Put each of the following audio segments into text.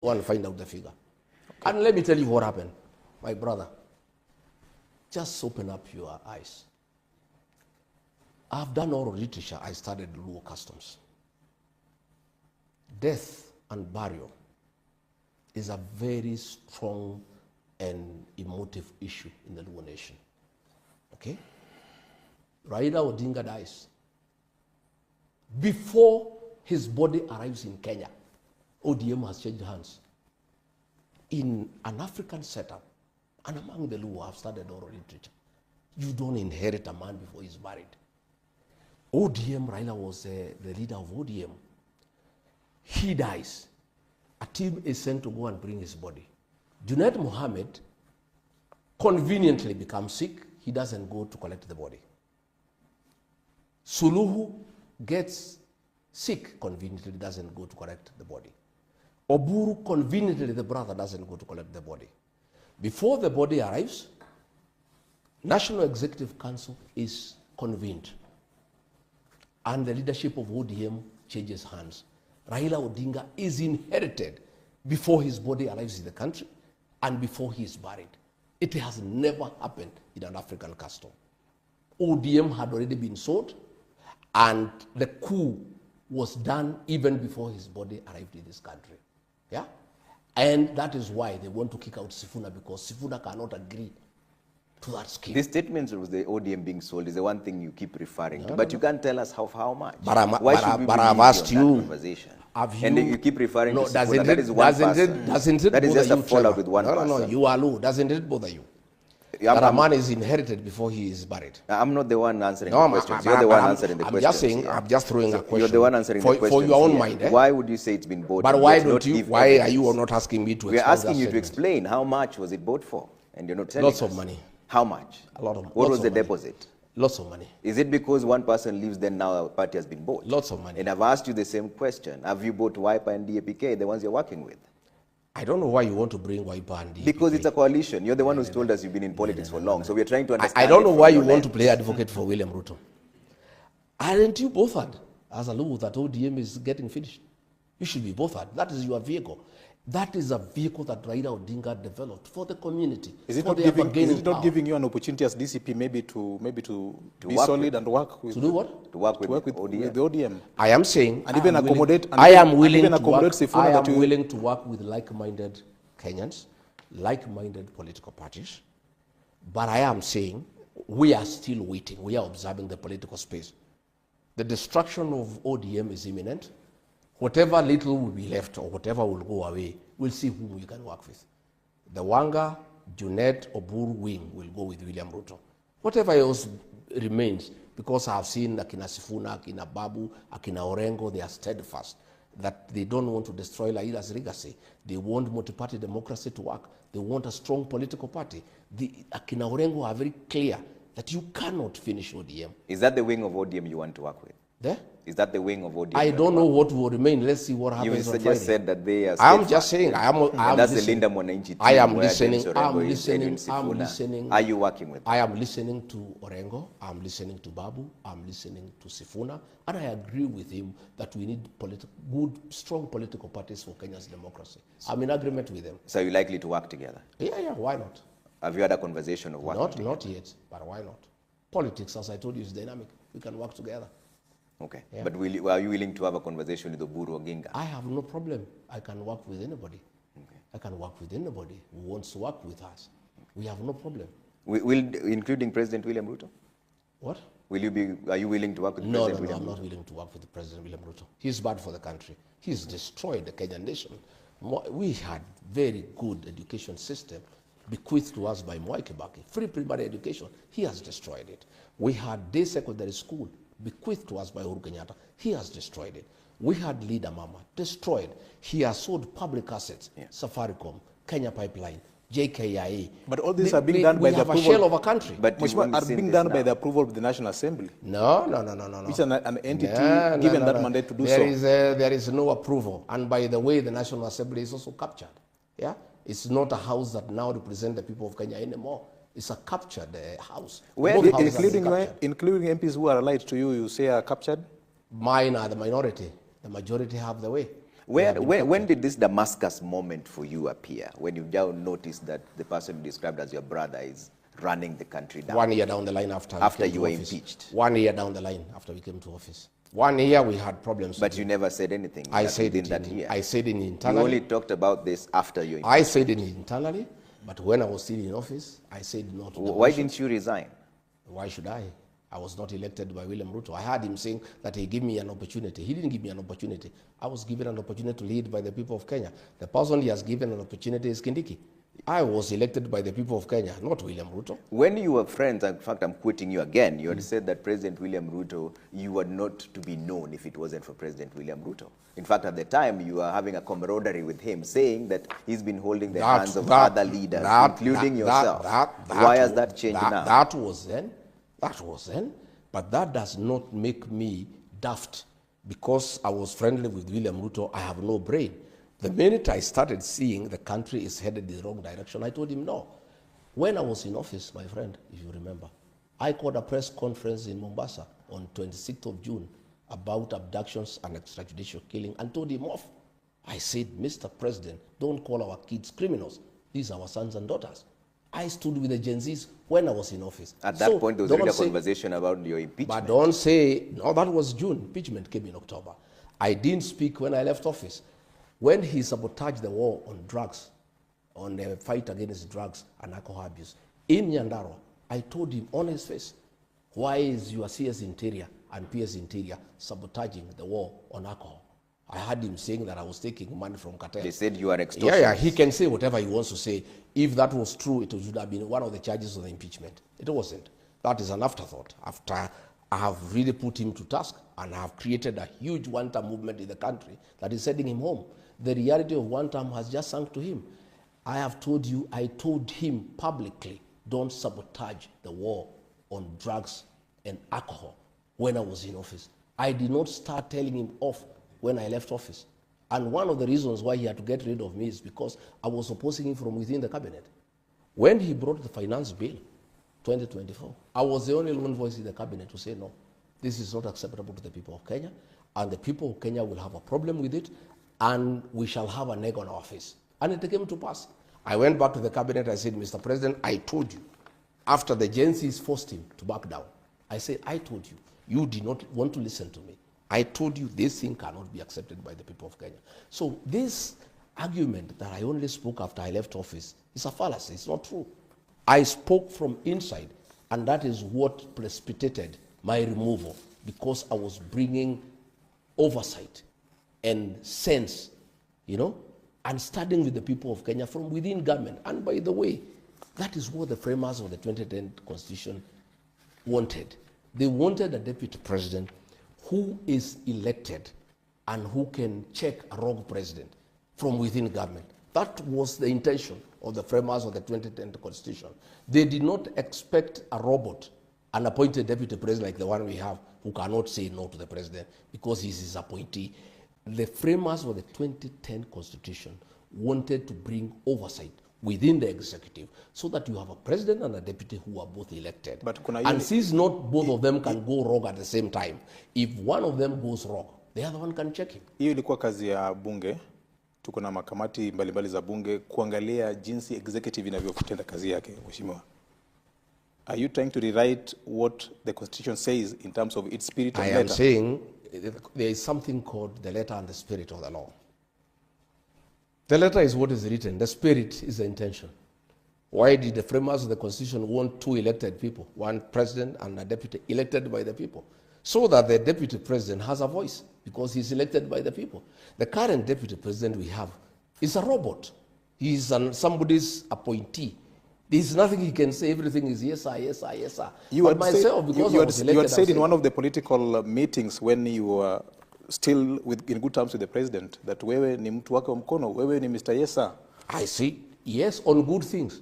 Go and find out the figure. Okay. And let me tell you what happened. My brother, just open up your eyes. I've done oral literature. I studied Luo customs. Death and burial is a very strong and emotive issue in the Luo nation. Okay? Raila Odinga dies. Before his body arrives in Kenya, ODM has changed hands. In an African setup, and among the Luo have studied oral literature, you don't inherit a man before he's buried. ODM, Raila was the leader of ODM. He dies. A team is sent to go and bring his body. Junaid Mohammed conveniently becomes sick. He doesn't go to collect the body. Suluhu gets sick, conveniently doesn't go to collect the body. Oburu, conveniently, the brother doesn't go to collect the body. Before the body arrives, National Executive Council is convened. And the leadership of ODM changes hands. Raila Odinga is inherited before his body arrives in the country and before he is buried. It has never happened in an African custom. ODM had already been sold, and the coup was done even before his body arrived in this country. Yeah? And that is why they want to kick out Sifuna, because Sifuna cannot agree to that scheme. The statements of the ODM being sold is the one thing you keep referring to, but you can't tell us how much. Why should we I've asked you, conversation? And you keep referring to Sifuna, that is one person. Doesn't it that is just you, a fallout with one person. No, you are low. Doesn't it bother you? That a man is inherited before he is buried. I'm not the one answering the questions. You're the one answering the questions. I'm just saying, I'm just throwing a question. You're the one answering the questions. For your own mind. Eh? Why would you say it's been bought? But why don't you? Why are you not asking me to explain? We're asking you to explain how much was it bought for, and you're not telling us. Lots of money. How much? A lot of money. What was the deposit? Lots of money. Is it because one person leaves, then now a party has been bought? Lots of money. And I've asked you the same question. Have you bought Wiper and DAPK, the ones you're working with? I don't know why you want to bring Wiper and DAPK. Because it's a coalition. You're the one who's told us you've been in politics for long. So we're trying to understand. I don't know why you want to play advocate for William Ruto. Aren't you bothered as a Luo that ODM is getting finished? You should be bothered. That is your vehicle. That is a vehicle that Raila Odinga developed for the community. Is it not giving you an opportunity as DCP maybe to be solid and work with? To do what? To work with the ODM. I am saying, and even accommodate. I am willing to work with like-minded Kenyans, like-minded political parties. But I am saying we are still waiting. We are observing the political space. The destruction of ODM is imminent. Whatever little will be left or whatever will go away, we'll see whom we can work with. The Wanga, Junet, Oburu wing will go with William Ruto. Whatever else remains, because I've seen Akina Sifuna, Akina Babu, Akina Orengo, they are steadfast that they don't want to destroy Raila's legacy. They want multi-party democracy to work. They want a strong political party. The Akina Orengo are very clear that you cannot finish ODM. Is that the wing of ODM you want to work with? There? Is that the wing of ODM? I don't know what will remain. Let's see what happens on Friday. You just said that they are. I'm just saying. That's the Linda Mwananchi team. I am listening. Are you working with them? I am listening to Orengo. I'm listening to Babu. I'm listening to Sifuna. And I agree with him that we need good, strong political parties for Kenya's democracy. I'm in agreement with them. So you're likely to work together? Yeah, why not? Have you had a conversation of working together? Not yet, but why not? Politics, as I told you, is dynamic. We can work together. Okay, yeah. But are you willing to have a conversation with Oburu Oginga? I have no problem. I can work with anybody. Okay. I can work with anybody who wants to work with us. Okay. We have no problem. Including President William Ruto? What? Are you willing to work with President William Ruto? No, I'm not willing to work with President William Ruto. He's bad for the country. He's destroyed the Kenyan nation. We had very good education system bequeathed to us by Mwai Kibaki. Free primary education. He has destroyed it. We had day secondary school bequeathed to us by Uhuru Kenyatta. He has destroyed it. We had Leader Mama, destroyed. He has sold public assets, Safaricom, Kenya Pipeline, JKIA. But all these are being done by the approval. We have a shell of a country. But are being done by the approval of the National Assembly. No. Which is an entity given that mandate to do so. There is no approval. And by the way, the National Assembly is also captured. Yeah, it's not a house that now represents the people of Kenya anymore. It's a captured house. Including MPs who are allied to you, you say are captured? Mine are the minority. The majority have the way. When did this Damascus moment for you appear? When you now noticed that the person described as your brother is running the country down? 1 year down the line after you were impeached. 1 year down the line after we came to office. 1 year we had problems. But you never said anything. I said within it that year. I said it You internally. only talked about this after you. I said it internally, but when I was still in office, I said no to the Why motion. didn't you resign? Why should I? I was not elected by William Ruto. I heard him saying that he gave me an opportunity. He didn't give me an opportunity. I was given an opportunity to lead by the people of Kenya. The person he has given an opportunity is Kindiki. I was elected by the people of Kenya, not William Ruto. When you were friends, in fact, I'm quoting you again, you had said that President William Ruto, you were not to be known if it wasn't for President William Ruto. In fact, at the time, you were having a camaraderie with him, saying that he's been holding the hands of other leaders, including yourself. Why has that changed now? That was then. But that does not make me daft. Because I was friendly with William Ruto, I have no brain. The minute I started seeing the country is headed in the wrong direction, I told him no. When I was in office, my friend, if you remember, I called a press conference in Mombasa on 26th of June about abductions and extrajudicial killing and told him off. I said, Mr. President, don't call our kids criminals. These are our sons and daughters. I stood with the Gen Zs when I was in office. At that point, there was already a conversation about your impeachment. But don't say, no, that was June. Impeachment came in October. I didn't speak when I left office. When he sabotaged the war on drugs, on the fight against drugs and alcohol abuse, in Nyandarua, I told him on his face, why is your CS Interior and PS Interior sabotaging the war on alcohol? I heard him saying that I was taking money from cartel. They said you are extortionist. Yeah, he can say whatever he wants to say. If that was true, it should have been one of the charges of the impeachment. It wasn't. That is an afterthought. After I have really put him to task and I have created a huge one-term movement in the country that is sending him home. The reality of one term has just sunk to him. I have told you, I told him publicly, don't sabotage the war on drugs and alcohol when I was in office. I did not start telling him off when I left office. And one of the reasons why he had to get rid of me is because I was opposing him from within the cabinet. When he brought the finance bill, 2024, I was the only one voice in the cabinet to say, no, this is not acceptable to the people of Kenya, and the people of Kenya will have a problem with it, and we shall have an egg on our face. And it came to pass. I went back to the cabinet, I said, Mr. President, I told you, after the Gen Zs forced him to back down, I said, I told you, you did not want to listen to me. I told you this thing cannot be accepted by the people of Kenya. So this argument that I only spoke after I left office is a fallacy, it's not true. I spoke from inside, and that is what precipitated my removal, because I was bringing oversight and sense, and starting with the people of Kenya from within government. And by the way, that is what the framers of the 2010 Constitution wanted. They wanted a deputy president who is elected and who can check a wrong president from within government. That was the intention of the framers of the 2010 Constitution. They did not expect a robot, an appointed deputy president like the one we have, who cannot say no to the president because he's his appointee. The framers of the 2010 Constitution wanted to bring oversight within the executive so that you have a president and a deputy who are both elected. And since not both of them can go wrong at the same time, if one of them goes wrong, the other one can check him. Hiyo ilikuwa kazi ya bunge. Tuko na makamati mbalimbali za bunge kuangalia jinsi executive inavyotenda kazi yake, mheshimiwa. Are you trying to rewrite what the Constitution says in terms of its spirit and letter? I am saying there is something called the letter and the spirit of the law. The letter is what is written. The spirit is the intention. Why did the framers of the Constitution want two elected people, one president and a deputy elected by the people? So that the deputy president has a voice because he's elected by the people. The current deputy president we have is a robot. He's somebody's appointee. There's nothing he can say. Everything is yes, sir, yes, sir, yes, sir. You had said in one of the political meetings when you were still in good terms with the president that wewe ni mtu wake wa mkono, wewe ni Mr. Yes, sir. I see. Yes, on good things.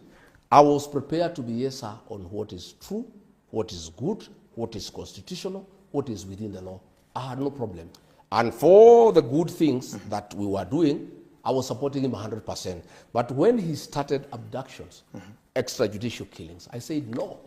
I was prepared to be yes, sir, on what is true, what is good, what is constitutional, what is within the law. I had no problem. And for the good things that we were doing, I was supporting him 100%. But when he started abductions, extrajudicial killings, I said no.